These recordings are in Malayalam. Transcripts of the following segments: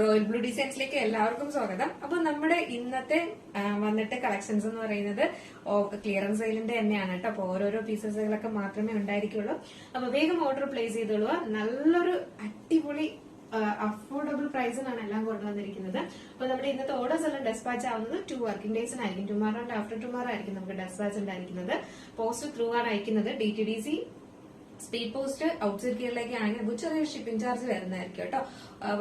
റോയൽ ബ്ലൂ ഡിസൈൻസിലേക്ക് എല്ലാവർക്കും സ്വാഗതം. അപ്പൊ നമ്മുടെ ഇന്നത്തെ വന്നിട്ട് കളക്ഷൻസ് എന്ന് പറയുന്നത് ക്ലിയറൻസ് സെയിലിന്റെ തന്നെയാണ് കേട്ടോ. അപ്പൊ ഓരോരോ പീസസുകളൊക്കെ മാത്രമേ ഉണ്ടായിരിക്കുള്ളൂ. അപ്പൊ വേഗം ഓർഡർ പ്ലേസ് ചെയ്തോളുക. നല്ലൊരു അടിപൊളി അഫോർഡബിൾ പ്രൈസിനാണ് എല്ലാം കൊണ്ടുവന്നിരിക്കുന്നത്. അപ്പൊ നമ്മുടെ ഇന്നത്തെ ഓർഡേഴ്സ് എല്ലാം ഡെസ്പാച്ച് ആവുന്നത് 2 വർക്കിംഗ് ഡേയ്സിനായിരിക്കും. ടുമാറോ ആൻഡ് ആഫ്റ്റർ ടുമാറോ ആയിരിക്കും നമുക്ക് ഡെസ്പാച്ച് ഉണ്ടായിരിക്കുന്നത്. പോസ്റ്റ് ത്രൂ ആണ് അയക്കുന്നത്. DTDC സ്പീഡ് പോസ്റ്റ് ഔട്ട്സൈഡ് കേരളയിലേക്ക് ആണെങ്കിൽ നമുക്ക് ചെറിയ ഷിപ്പിംഗ് ചാർജ് വരുന്നതായിരിക്കും കേട്ടോ.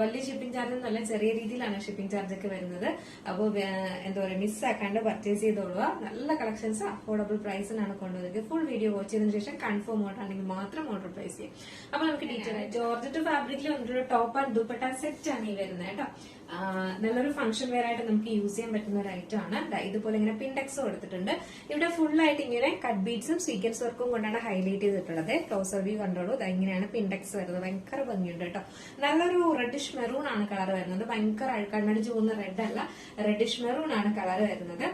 വലിയ ഷിപ്പിംഗ് ചാർജ് ഒന്നുമല്ല, ചെറിയ രീതിയിലാണ് ഷിപ്പിംഗ് ചാർജ് ഒക്കെ വരുന്നത്. അപ്പോൾ എന്താ പറയുക, മിസ്സാക്കാണ്ട് പർച്ചേസ് ചെയ്തോളുക. നല്ല കളക്ഷൻസ് അഫോർഡബിൾ പ്രൈസിനാണ് കൊണ്ടുവന്നത്. ഫുൾ വീഡിയോ വാച്ച് ചെയ്തതിനു ശേഷം കൺഫേം ഓർഡർ ആണെങ്കിൽ മാത്രം ഓർഡർ പ്ലേസ് ചെയ്യും. അപ്പൊ നമുക്ക് ഡീറ്റെയിൽ ജോർജറ്റ് ഫാബ്രിക്കിൽ വന്നിട്ടുള്ള ടോപ്പ് ആൻഡ് ദുപ്പട്ട സെറ്റ് ആണ് ഈ വരുന്നത് കേട്ടോ. നല്ലൊരു ഫംഗ്ഷൻ വെയർ ആയിട്ട് നമുക്ക് യൂസ് ചെയ്യാൻ പറ്റുന്ന ഒരു ഐറ്റം ആണ്. ഇതുപോലെ ഇങ്ങനെ പിൻടെക്സ് കൊടുത്തിട്ടുണ്ട്. ഇവിടെ ഫുൾ ആയിട്ട് ഇങ്ങനെ കട്ട് ബീഡ്സും സീക്വൻസ് വർക്കും കൊണ്ടാണ് ഹൈലൈറ്റ് ചെയ്തിട്ടുള്ളത്. ക്ലോസർ വ്യൂ കണ്ടോളൂ. ഇങ്ങനെയാണ് പിൻടെക്സ് വരുന്നത്. ഭയങ്കര ഭംഗിയുണ്ട് കേട്ടോ. നല്ലൊരു റെഡിഷ് മെറൂൺ ആണ് കളർ വരുന്നത്. ഭയങ്കര കണ്ണടിച്ച് പോകുന്ന റെഡ് അല്ല, റെഡിഷ് മെറൂൺ ആണ് കളർ വരുന്നത്.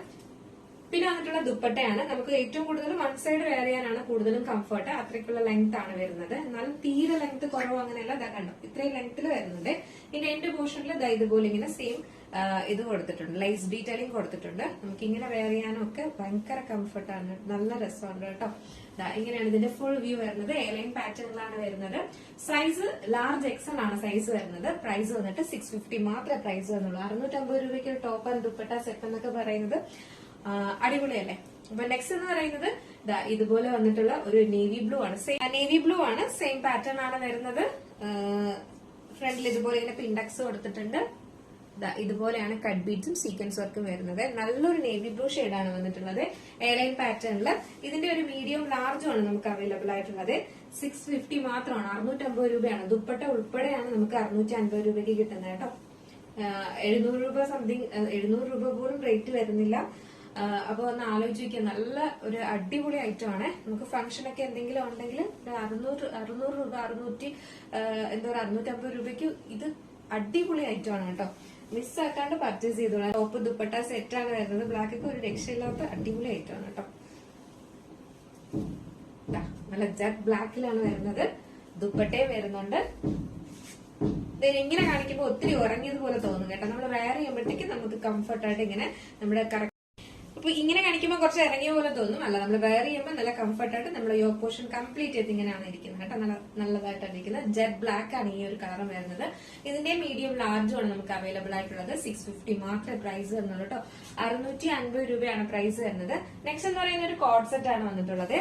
പിന്നെ വന്നിട്ടുള്ള ദുപ്പട്ടയാണ്. നമുക്ക് ഏറ്റവും കൂടുതൽ വൺ സൈഡ് വെയർ ചെയ്യാനാണ് കൂടുതലും കംഫർട്ട്. അത്രയ്ക്കുള്ള ലെങ്ത് ആണ് വരുന്നത്. എന്നാലും തീരെ ലെങ്ത് കുറവ് അങ്ങനെയല്ല. ഇതാ കണ്ടോ, ഇത്രയും ലെങ്ത്തിൽ വരുന്നുണ്ട്. ഇനി എന്റെ പോർഷനിൽ ഇതുപോലെ ഇങ്ങനെ സെയിം ഇത് കൊടുത്തിട്ടുണ്ട്, ലൈസ് ഡീറ്റെയിലിംഗ് കൊടുത്തിട്ടുണ്ട്. നമുക്ക് ഇങ്ങനെ വെയർ ചെയ്യാനും ഒക്കെ ഭയങ്കര കംഫർട്ടാണ്. നല്ല രസമുണ്ട് കേട്ടോ. ഇങ്ങനെയാണ് ഇതിന്റെ ഫുൾ വ്യൂ വരുന്നത്. എയർലൈൻ പാറ്റേണിലാണ് വരുന്നത്. സൈസ് ലാർജ് എക്സൽ ആണ് സൈസ് വരുന്നത്. പ്രൈസ് വന്നിട്ട് 650 മാത്രമേ പ്രൈസ് വന്നുള്ളൂ. 650 രൂപയ്ക്ക് ടോപ്പ് ആൻഡ് ദുപ്പട്ട സെറ്റ് എന്നൊക്കെ പറയുന്നത് അടിപൊളിയല്ലേ. അപ്പൊ നെക്സ്റ്റ് എന്ന് പറയുന്നത് ഇതുപോലെ വന്നിട്ടുള്ള ഒരു നേവി ബ്ലൂ ആണ്. നേവി ബ്ലൂ ആണ്, സെയിം പാറ്റേൺ ആണ് വരുന്നത്. ഫ്രണ്ടിൽ ഇതുപോലെ ഇങ്ങനെ പിൻഡക്സ് കൊടുത്തിട്ടുണ്ട്. ഇതുപോലെയാണ് കട്ട് ബീഡ്സും സീക്വൻസ് വർക്കും വരുന്നത്. നല്ലൊരു നേവി ബ്ലൂ ഷെയ്ഡാണ് വന്നിട്ടുള്ളത് എയർലൈൻ പാറ്റേണിൽ. ഇതിന്റെ ഒരു മീഡിയം ലാർജും ആണ് നമുക്ക് അവൈലബിൾ ആയിട്ടുള്ളത്. 650 മാത്രമാണ്, 650 രൂപയാണ്. ദുപ്പട്ട ഉൾപ്പെടെയാണ് നമുക്ക് 650 രൂപയ്ക്ക് കിട്ടുന്നത് കേട്ടോ. 700 രൂപ സംതിങ്, 700 രൂപ പോലും റേറ്റ് വരുന്നില്ല. അപ്പൊ ഒന്ന് ആലോചിക്കുക, നല്ല ഒരു അടിപൊളി ഐറ്റം ആണ്. നമുക്ക് ഫംഗ്ഷൻ ഒക്കെ എന്തെങ്കിലും ഉണ്ടെങ്കിൽ 600 രൂപ, 650 രൂപയ്ക്ക് ഇത് അടിപൊളി ഐറ്റം ആണ് കേട്ടോ. മിസ്സാക്കാണ്ട് പർച്ചേസ് ചെയ്തോളാം. ടോപ്പ് ദുപ്പട്ട സെറ്റ് ആണ് വരുന്നത്. ബ്ലാക്ക് ഒക്കെ ഒരു രക്ഷയില്ലാത്ത അടിപൊളി ഐറ്റം ആണ് കേട്ടോ. നല്ല ജെറ്റ് ബ്ലാക്കിലാണ് വരുന്നത്. ദുപ്പട്ടയും വരുന്നുണ്ട്. ഇങ്ങനെ കാണിക്കുമ്പോൾ ഒത്തിരി ഉറങ്ങിയതുപോലെ തോന്നും കേട്ടോ. നമ്മൾ വെയർ ചെയ്യുമ്പോഴത്തേക്ക് നമുക്ക് കംഫർട്ടായിട്ട് ഇങ്ങനെ നമ്മുടെ അപ്പൊ ഇങ്ങനെ കാണിക്കുമ്പോൾ കുറച്ച് ഇറങ്ങിയ പോലെ തോന്നും. അല്ല, നമ്മൾ വെയർ ചെയ്യുമ്പോൾ നല്ല കംഫർട്ടായിട്ട് നമ്മുടെ യോക്ക് പോർഷൻ കംപ്ലീറ്റ് ചെയ്ത് ഇങ്ങനെയാണ് ഇരിക്കുന്നത് കേട്ടോ. നല്ലതായിട്ടാണ് ഇരിക്കുന്നത്. ജെറ്റ് ബ്ലാക്ക് ആണ് ഈ ഒരു കളർ വരുന്നത്. ഇതിന്റെ മീഡിയം ലാർജും ആണ് നമുക്ക് അവൈലബിൾ ആയിട്ടുള്ളത്. 650 മാത്രമേ പ്രൈസ് വരുന്നുള്ളൂ കേട്ടോ. 650 രൂപയാണ് പ്രൈസ് വരുന്നത്. നെക്സ്റ്റ് എന്ന് പറയുന്ന ഒരു കോഡ് സെറ്റ് ആണ് വന്നിട്ടുള്ളത്.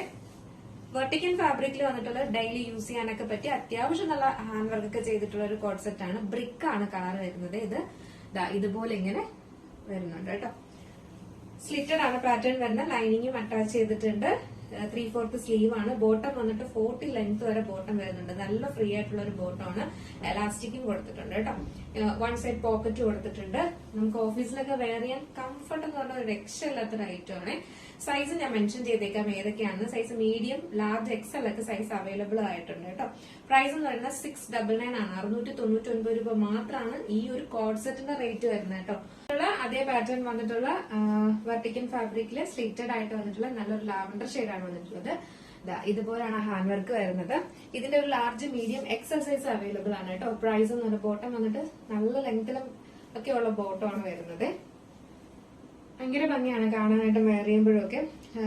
വെർട്ടിക്കൽ ഫാബ്രിക്കിൽ വന്നിട്ടുള്ള ഡെയിലി യൂസ് ചെയ്യാനൊക്കെ പറ്റി അത്യാവശ്യം നല്ല ഹാൻഡ് വർക്ക് ഒക്കെ ചെയ്തിട്ടുള്ള ഒരു കോഡ് സെറ്റ് ആണ്. ബ്രിക്ക് ആണ് കളർ വരുന്നത്. ഇത് ഇതുപോലെ ഇങ്ങനെ വരുന്നുണ്ട് കേട്ടോ. സ്ലിറ്റഡ് ആണ് പാറ്റേൺ വരുന്നത്. ലൈനിങ്ങും അറ്റാച്ച് ചെയ്തിട്ടുണ്ട്. 3/4 സ്ലീവ് ആണ്. ബോട്ടം വന്നിട്ട് 40 ലെങ്ത് വരെ ബോട്ടം വരുന്നുണ്ട്. നല്ല ഫ്രീ ആയിട്ടുള്ള ഒരു ബോട്ടം ആണ്. എലാസ്റ്റിക്കും കൊടുത്തിട്ടുണ്ട് കേട്ടോ. 1 സൈഡ് പോക്കറ്റ് കൊടുത്തിട്ടുണ്ട്. നമുക്ക് ഓഫീസിലൊക്കെ വെയർ ചെയ്യാൻ കംഫർട്ട് എന്ന് പറഞ്ഞ ഒരു രക്ഷയില്ലാത്തൊരു ഐറ്റം ആണ്. സൈസ് ഞാൻ മെൻഷൻ ചെയ്തേക്കാം ഏതൊക്കെയാണ്. സൈസ് മീഡിയം, ലാർജ്, എക്സൽ ഒക്കെ സൈസ് അവൈലബിൾ ആയിട്ടുണ്ട് കേട്ടോ. പ്രൈസ് എന്ന് പറയുന്നത് 699 ആണ്. 699 രൂപ മാത്രമാണ് ഈ ഒരു കോഡ് സെറ്റിന്റെ റേറ്റ് വരുന്നത് കേട്ടോ. അതേ പാറ്റേൺ വന്നിട്ടുള്ള വെർട്ടിക്കൽ ഫാബ്രിക്കില് സ്ലിറ്റഡ് ആയിട്ട് വന്നിട്ടുള്ള നല്ലൊരു ലാവൻഡർ ഷെയ്ഡാണ് വന്നിട്ടുള്ളത്. ഇതുപോലെയാണ് ഹാൻഡ് വർക്ക് വരുന്നത്. ഇതിന്റെ ഒരു large, medium, XL size available ആണ് കേട്ടോ. പ്രൈസ് എന്ന് പറഞ്ഞ ബോട്ടം വന്നിട്ട് നല്ല ലെങ്തിലും ഒക്കെ ഉള്ള ബോട്ടം ആണ് വരുന്നത്. ഭയങ്കര ഭംഗിയാണ് കാണാനായിട്ട് വെയർ ചെയ്യുമ്പോഴും ഒക്കെ.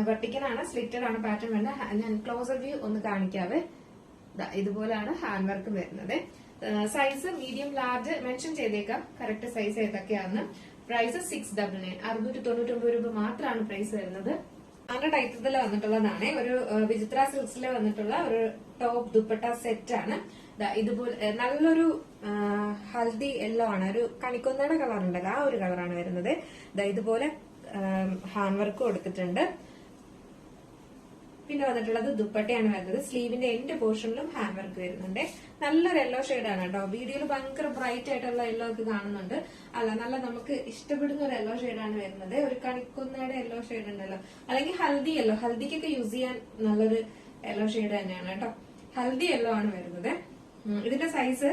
വെർട്ടിക്കലാണ്, സ്ലിറ്റഡ് ആണ് പാറ്റേൺ വരുന്നത്. ഞാൻ ക്ലോസർ വ്യൂ ഒന്ന് കാണിക്കാവേ. ഇതുപോലെയാണ് ഹാൻഡ് വർക്ക് വരുന്നത്. സൈസ് മീഡിയം, ലാർജ് മെൻഷൻ ചെയ്തേക്കാം കറക്റ്റ് സൈസ് ഏതൊക്കെയാണ്. പ്രൈസ് 699, 699 രൂപ മാത്രമാണ് പ്രൈസ് വരുന്നത്. ഹൺഡ്രഡ് ഐറ്റത്തിൽ വന്നിട്ടുള്ളതാണ്. ഒരു വിചിത്ര സിൽക്സിൽ വന്നിട്ടുള്ള ഒരു ടോപ്പ് ദുപ്പട്ട സെറ്റ് ആണ്. ഇതുപോലെ നല്ലൊരു ഹൽദി യെല്ലോ ആണ്. ഒരു കണിക്കൊന്നയുടെ കളർ ഉണ്ടല്ലോ, ആ ഒരു കളറാണ് വരുന്നത്. ഇതുപോലെ ഹാൻഡ് വർക്ക് കൊടുത്തിട്ടുണ്ട്. പിന്നെ വന്നിട്ടുള്ളത് ദുപ്പട്ടയാണ് വരുന്നത്. സ്ലീവിന്റെ എൻഡ് പോർഷനിലും ഹാൻഡ് വർക്ക് വരുന്നുണ്ട്. നല്ലൊരു യെല്ലോ ഷെയ്ഡാണ് കേട്ടോ. വീഡിയോയിൽ ഭയങ്കര ബ്രൈറ്റ് ആയിട്ടുള്ള യെല്ലോ ഒക്കെ കാണുന്നുണ്ട്. അല്ല, നല്ല നമുക്ക് ഇഷ്ടപ്പെടുന്ന ഒരു യെല്ലോ ഷെയ്ഡാണ് വരുന്നത്. ഒരു കണിക്കൊന്നയുടെ യെല്ലോ ഷെയ്ഡ് ഉണ്ടല്ലോ, അല്ലെങ്കിൽ ഹൽദി യെല്ലോ, ഹൽദിക്കൊക്കെ യൂസ് ചെയ്യാൻ നല്ലൊരു യെല്ലോ ഷെയ്ഡ് തന്നെയാണ് കേട്ടോ. ഹൽദി യെല്ലോ ആണ് വരുന്നത്. ഇതിന്റെ സൈസ്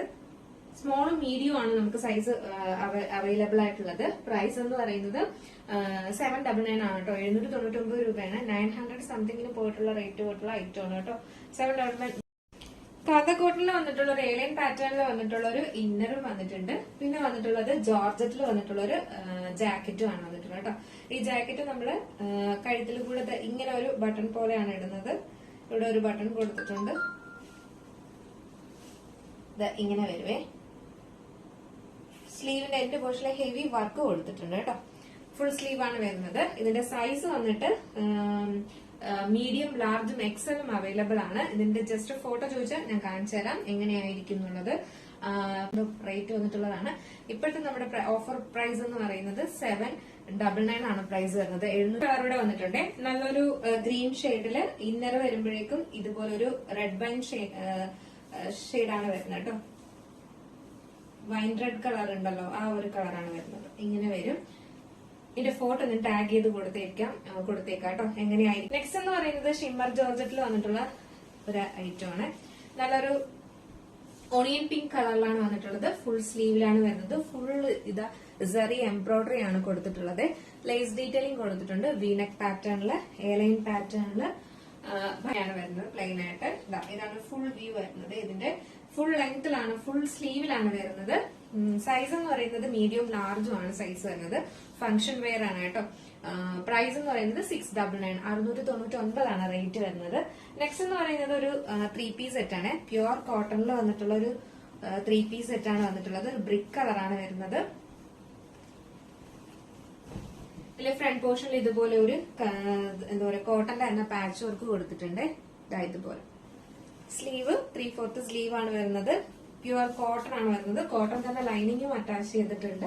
സ്മോളും മീഡിയം ആണ് നമുക്ക് സൈസ് അവൈലബിൾ ആയിട്ടുള്ളത്. പ്രൈസ് എന്ന് പറയുന്നത് 799 ആണ് കേട്ടോ. 799 രൂപയാണ്. 900 സംതിങ്ങിന് പോയിട്ടുള്ള റേറ്റ് പോയിട്ടുള്ള ഐറ്റം ആണ് കേട്ടോ. 799. കാക്ക കോട്ടണിൽ വന്നിട്ടുള്ള ഒരു ഏലിയൻ പാറ്റേണിൽ വന്നിട്ടുള്ള ഒരു ഇന്നറും വന്നിട്ടുണ്ട്. പിന്നെ വന്നിട്ടുള്ളത് ജോർജറ്റിൽ വന്നിട്ടുള്ള ഒരു ജാക്കറ്റും ആണ് വന്നിട്ടുള്ളത് കേട്ടോ. ഈ ജാക്കറ്റ് നമ്മള് കഴുത്തിൽ കൂടെ ഇങ്ങനെ ഒരു ബട്ടൺ പോലെയാണ് ഇടുന്നത്. ഇവിടെ ഒരു ബട്ടൺ കൊടുത്തിട്ടുണ്ട്, ഇങ്ങനെ വരുവേ. സ്ലീവിന്റെ എൻഡ് പോർഷനിൽ ഹെവി വർക്ക് കൊടുത്തിട്ടുണ്ട് കേട്ടോ. ഫുൾ സ്ലീവ് ആണ് വരുന്നത്. ഇതിന്റെ സൈസ് വന്നിട്ട് മീഡിയം, ലാർജും എക്സലും അവൈലബിൾ ആണ്. ഇതിന്റെ ജസ്റ്റ് ഫോട്ടോ ചോദിച്ചാൽ ഞാൻ കാണിച്ചു തരാം എങ്ങനെയായിരിക്കും എന്നുള്ളത്. റേറ്റ് വന്നിട്ടുള്ളതാണ്. ഇപ്പോഴത്തെ നമ്മുടെ ഓഫർ പ്രൈസ് എന്ന് പറയുന്നത് 799 ആണ് പ്രൈസ് വരുന്നത്. 700 കളറുടെ വന്നിട്ടുണ്ട്. നല്ലൊരു ഗ്രീൻ ഷെയ്ഡില് ഇന്നർ വരുമ്പോഴേക്കും ഇതുപോലൊരു റെഡ് വൈൻ ഷെയ്ഡാണ് വരുന്നത് കേട്ടോ. വൈൻ റെഡ് കളർ ഉണ്ടല്ലോ, ആ ഒരു കളറാണ് വരുന്നത്. ഇങ്ങനെ വരും. ഇതിന്റെ ഫോട്ടോ ഞാൻ ടാഗ് ചെയ്ത് കൊടുത്തേക്കാം കേട്ടോ എങ്ങനെയായിരിക്കും. നെക്സ്റ്റ് എന്ന് പറയുന്നത് ഷിമ്മർ ജോർജറ്റിൽ വന്നിട്ടുള്ള ഒരു ഐറ്റം ആണ്. നല്ലൊരു ഓണിയൻ പിങ്ക് കളറിലാണ് വന്നിട്ടുള്ളത്. ഫുൾ സ്ലീവിലാണ് വരുന്നത്. ഫുൾ ഇതാ സെറി എംബ്രോയിഡറി ആണ് കൊടുത്തിട്ടുള്ളത്. ലേസ് ഡീറ്റെയിലിംഗ് കൊടുത്തിട്ടുണ്ട്. വീനെക്ക് പാറ്റേണില്, എയർലൈൻ പാറ്റേണില് ആണ് വരുന്നത്. പ്ലെയിൻ ആയിട്ട് ഇതാണ് ഫുൾ വ്യൂ വരുന്നത്. ഇതിന്റെ ഫുൾ ലെങ്ത്തിലാണ്, ഫുൾ സ്ലീവിലാണ് വരുന്നത്. സൈസ് എന്ന് പറയുന്നത് മീഡിയം ലാർജും ആണ് സൈസ് വരുന്നത്. ഫംഗ്ഷൻ വെയർ ആണ് കേട്ടോ. പ്രൈസ് എന്ന് പറയുന്നത് 699, 699 റേറ്റ് വരുന്നത്. നെക്സ്റ്റ് എന്ന് പറയുന്നത് ഒരു 3 പീസ് സെറ്റ് ആണ്. പ്യുവർ കോട്ടണിൽ വന്നിട്ടുള്ള ഒരു 3 പീസ് സെറ്റ് ആണ് വന്നിട്ടുള്ളത്. ഒരു ബ്രിക്ക് കളറാണ് വരുന്നത്. ഇതിലെ ഫ്രണ്ട് പോർഷനിൽ ഇതുപോലെ ഒരു എന്താ പറയുക കോട്ടന്റെ തന്നെ പാച്ച് വർക്ക് കൊടുത്തിട്ടുണ്ട്. ഇതുപോലെ സ്ലീവ് 3/4 സ്ലീവ് ആണ് വരുന്നത്. പ്യുവർ കോട്ടൺ ആണ് വരുന്നത്. കോട്ടൺ തന്നെ ലൈനിങ്ങും അറ്റാച്ച് ചെയ്തിട്ടുണ്ട്.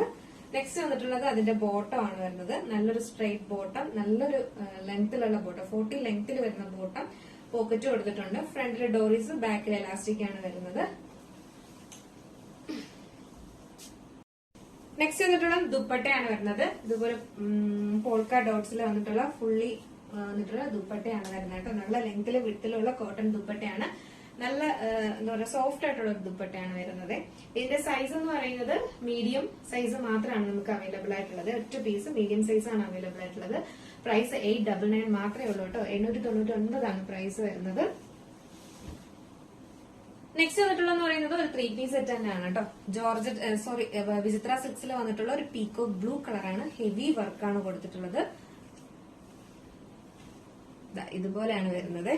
നെക്സ്റ്റ് വന്നിട്ടുള്ളത് അതിന്റെ ബോട്ടം ആണ് വരുന്നത്. നല്ലൊരു സ്ട്രെയിറ്റ് ബോട്ടം, നല്ലൊരു ലെങ്ത്തിലുള്ള ബോട്ടം, 40 ലെങ്ത്തിൽ വരുന്ന ബോട്ടം. പോക്കറ്റ് കൊടുത്തിട്ടുണ്ട്. ഫ്രണ്ടിൽ ഡോറീസ്, ബാക്കിൽ എലാസ്റ്റിക് ആണ് വരുന്നത്. നെക്സ്റ്റ് വന്നിട്ടുള്ള ദുപ്പട്ടയാണ് വരുന്നത്. ഇതുപോലെ പോൾക്ക ഡോട്ട്സിൽ വന്നിട്ടുള്ള ഫുള്ളി വന്നിട്ടുള്ള ദുപ്പട്ടയാണ് വരുന്നത് കേട്ടോ. നല്ല ലെങ്ത്തില് വിട്ടിലുള്ള കോട്ടൺ ദുപ്പട്ടയാണ്. നല്ല എന്താ പറയുക സോഫ്റ്റ് ആയിട്ടുള്ള ഒരു ദുപ്പട്ടയാണ് വരുന്നത്. ഇതിന്റെ സൈസ് എന്ന് പറയുന്നത് മീഡിയം സൈസ് മാത്രമാണ് നമുക്ക് അവൈലബിൾ ആയിട്ടുള്ളത്. ഒറ്റ പീസ് മീഡിയം സൈസ് ആണ് അവൈലബിൾ ആയിട്ടുള്ളത്. പ്രൈസ് 899 മാത്രമേ ഉള്ളൂ കേട്ടോ. 899 പ്രൈസ് വരുന്നത്. നെക്സ്റ്റ് വന്നിട്ടുള്ളതെന്ന് പറയുന്നത് ഒരു 3 പീസ് സെറ്റ് തന്നെയാണ് കേട്ടോ. വിചിത്ര സിൽക്സിൽ വന്നിട്ടുള്ള ഒരു പീകോക്ക് ബ്ലൂ കളറാണ്. ഹെവി വർക്കാണ് കൊടുത്തിട്ടുള്ളത്. ഇതുപോലെയാണ് വരുന്നത്.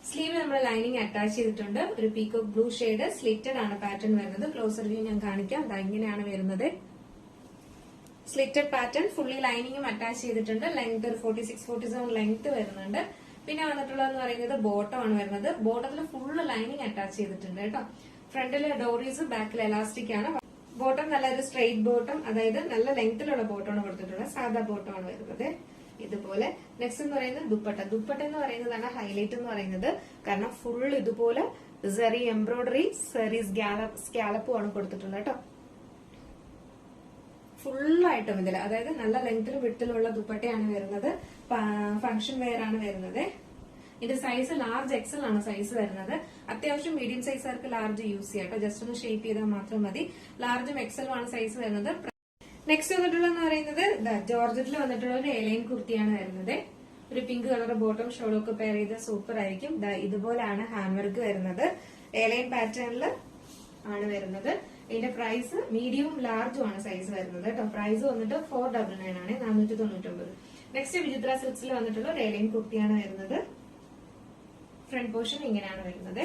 സ്ലീവ് നമ്മൾ ലൈനിങ് അറ്റാച്ച് ചെയ്തിട്ടുണ്ട്. ഒരു പീകോക്ക് ബ്ലൂ ഷെയ്ഡ് സ്ലിറ്റഡ് ആണ് പാറ്റേൺ വരുന്നത്. ക്ലോസർ വ്യൂ ഞാൻ കാണിക്കാം. ഇങ്ങനെയാണ് വരുന്നത്. സ്ലിറ്റഡ് പാറ്റേൺ, ഫുള്ളി ലൈനിങ്ങും അറ്റാച്ച് ചെയ്തിട്ടുണ്ട്. ലെങ്ത് ഒരു 46-47 ലെങ്ത് വരുന്നുണ്ട്. പിന്നെ വന്നിട്ടുള്ളതെന്ന് പറയുന്നത് ബോട്ടം ആണ് വരുന്നത്. ബോട്ടത്തിൽ ഫുള്ള് ലൈനിങ് അറ്റാച്ച് ചെയ്തിട്ടുണ്ട് കേട്ടോ. ഫ്രണ്ടില് ഡോറീസ്, ബാക്കിൽ എലാസ്റ്റിക് ആണ്. ബോട്ടം നല്ലൊരു സ്ട്രെയിറ്റ് ബോട്ടം, അതായത് നല്ല ലെങ്ത്തിലുള്ള ബോട്ടമാണ് കൊടുത്തിട്ടുള്ളത്. സാധാ ബോട്ടം ആണ് വരുന്നത്. ഇതുപോലെ. നെക്സ്റ്റ് എന്ന് പറയുന്നത് ദുപ്പട്ട എന്ന് പറയുന്നതാണ് ഹൈലൈറ്റ് എന്ന് പറയുന്നത്. കാരണം ഫുൾ ഇതുപോലെ സെറി എംബ്രോയിഡറി, സെറി സ്കാലപ്പും ആണ് കൊടുത്തിട്ടുള്ളത് കേട്ടോ. ഫുള്ളായിട്ടും ഇതിൽ, അതായത് നല്ല ലെങ്ത്തിലും വിട്ടിലുള്ള ദുപ്പട്ടയാണ് വരുന്നത്. ഫംഗ്ഷൻ വെയർ ആണ് വരുന്നത്. ഇത് സൈസ് ലാർജ് എക്സൽ ആണ് സൈസ് വരുന്നത്. അത്യാവശ്യം മീഡിയം സൈസുകാർക്ക് ലാർജ് യൂസ് ചെയ്യാം കേട്ടോ. ജസ്റ്റ് ഒന്ന് ഷേപ്പ് ചെയ്താൽ മാത്രം മതി. ലാർജും എക്സലും ആണ് സൈസ് വരുന്നത്. നെക്സ്റ്റ് വന്നിട്ടുള്ളതെന്ന് പറയുന്നത് ജോർജറ്റിൽ വന്നിട്ടുള്ള ഒരു എലൈൻ കുർത്തിയാണ് വരുന്നത്. ഒരു പിങ്ക് കളർ ബോട്ടം ഷോളൊക്കെ പെയർ ചെയ്ത് സൂപ്പർ ആയിരിക്കും. ഇതുപോലെയാണ് ഹാൻഡ് വർക്ക് വരുന്നത്. എലൈൻ പാറ്റേണിൽ ആണ് വരുന്നത്. ഇതിന്റെ പ്രൈസ് മീഡിയവും ലാർജും ആണ് സൈസ് വരുന്നത് കേട്ടോ. പ്രൈസ് വന്നിട്ട് 499 ആണ്, 499. നെക്സ്റ്റ് വിചിത്ര സിൽക്സിൽ വന്നിട്ടുള്ള ഒരു എലൈൻ കുർത്തിയാണ് വരുന്നത്. ഫ്രണ്ട് പോർഷൻ ഇങ്ങനെയാണ് വരുന്നത്.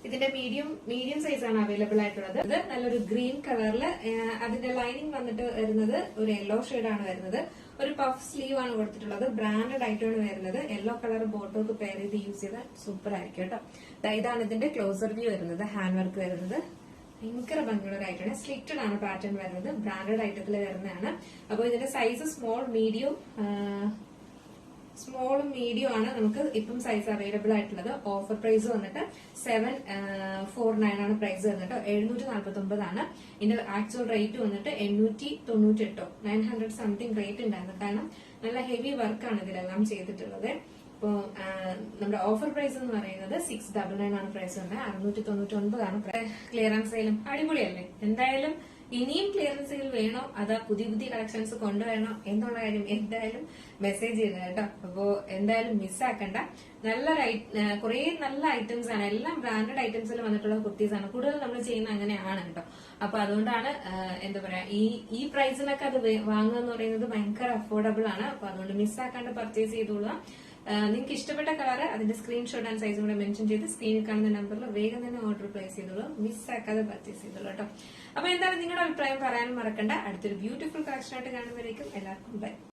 ഇതിന്റെ മീഡിയം സൈസ് ആണ് അവൈലബിൾ ആയിട്ടുള്ളത്. ഇത് നല്ലൊരു ഗ്രീൻ കളറില്, അതിന്റെ ലൈനിങ് വന്നിട്ട് വരുന്നത് ഒരു യെല്ലോ ഷെയ്ഡ് ആണ് വരുന്നത്. ഒരു പഫ് സ്ലീവ് ആണ് കൊടുത്തിട്ടുള്ളത്. ബ്രാൻഡഡ് ആയിട്ടാണ് വരുന്നത്. യെല്ലോ കളർ ബോട്ടോക്ക് പെയർ ചെയ്ത് യൂസ് ചെയ്താൽ സൂപ്പർ ആയിരിക്കും കേട്ടോ. ഇതാണ് ഇതിന്റെ ക്ലോസർ വ്യൂ വരുന്നത്. ഹാൻഡ് വർക്ക് വരുന്നത് ഭയങ്കര ഭംഗിയുള്ള ഒരു ഐറ്റമാണ്. സ്ലിറ്റഡ് ആണ് പാറ്റേൺ വരുന്നത്. ബ്രാൻഡഡ് ഐറ്റത്തിൽ വരുന്നതാണ്. അപ്പോൾ ഇതിന്റെ സൈസ് സ്മോളും മീഡിയം ആണ് നമുക്ക് ഇപ്പം സൈസ് അവൈലബിൾ ആയിട്ടുള്ളത്. ഓഫർ പ്രൈസ് വന്നിട്ട് 749 ആണ് പ്രൈസ് വന്നിട്ട് 749 ആണ്. ഇതിന്റെ ആക്ച്വൽ റേറ്റ് വന്നിട്ട് 898, 900 സംതിങ് റേറ്റ് ഉണ്ടായിരുന്നു. കാരണം നല്ല ഹെവി വർക്കാണ് ഇതിലെല്ലാം ചെയ്തിട്ടുള്ളത്. അപ്പോ നമ്മുടെ ഓഫർ പ്രൈസ് എന്ന് പറയുന്നത് 699 ആണ് പ്രൈസ് വന്നത്. 699 ആണ് ക്ലിയറൻസ് സെയിലും. അടിപൊളിയല്ലേ? എന്തായാലും ഇനിയും ക്ലിയറൻസ് സെയിൽ വേണോ അതോ പുതിയ പുതിയ കളക്ഷൻസ് കൊണ്ടുവരണോ എന്നുള്ള കാര്യം എന്തായാലും മെസ്സേജ് ചെയ്ത കേട്ടോ. അപ്പോ എന്തായാലും മിസ്സാക്കണ്ട. നല്ല കുറെ നല്ല ഐറ്റംസ് ആണ്, എല്ലാം ബ്രാൻഡഡ് ഐറ്റംസിൽ വന്നിട്ടുള്ള കുർത്തീസ് ആണ്. കൂടുതൽ നമ്മൾ ചെയ്യുന്ന അങ്ങനെയാണ് കേട്ടോ. അപ്പൊ അതുകൊണ്ടാണ് എന്താ പറയാ ഈ പ്രൈസിനൊക്കെ അത് വാങ്ങുക എന്ന് പറയുന്നത് ഭയങ്കര അഫോർഡബിൾ ആണ്. അപ്പൊ അതുകൊണ്ട് മിസ്സാക്കാണ്ട് പർച്ചേസ് ചെയ്തോളുക. നിങ്ങൾക്ക് ഇഷ്ടപ്പെട്ട കളർ അതിന്റെ സ്ക്രീൻഷോട്ട് ആൻഡ് സൈസും കൂടെ മെൻഷൻ ചെയ്ത് സ്ക്രീനിൽ കാണുന്ന നമ്പറിൽ വേഗം തന്നെ ഓർഡർ പ്ലേസ് ചെയ്തോളൂ. മിസ്സാക്കാതെ പർച്ചേസ് ചെയ്തോളൂ കേട്ടോ. അപ്പൊ എന്തായാലും നിങ്ങളുടെ അഭിപ്രായം പറയാനും മറക്കണ്ട. അടുത്തൊരു ബ്യൂട്ടിഫുൾ കളക്ഷൻ ആയിട്ട് കാണുമ്പോഴേക്കും എല്ലാവർക്കും ബൈ.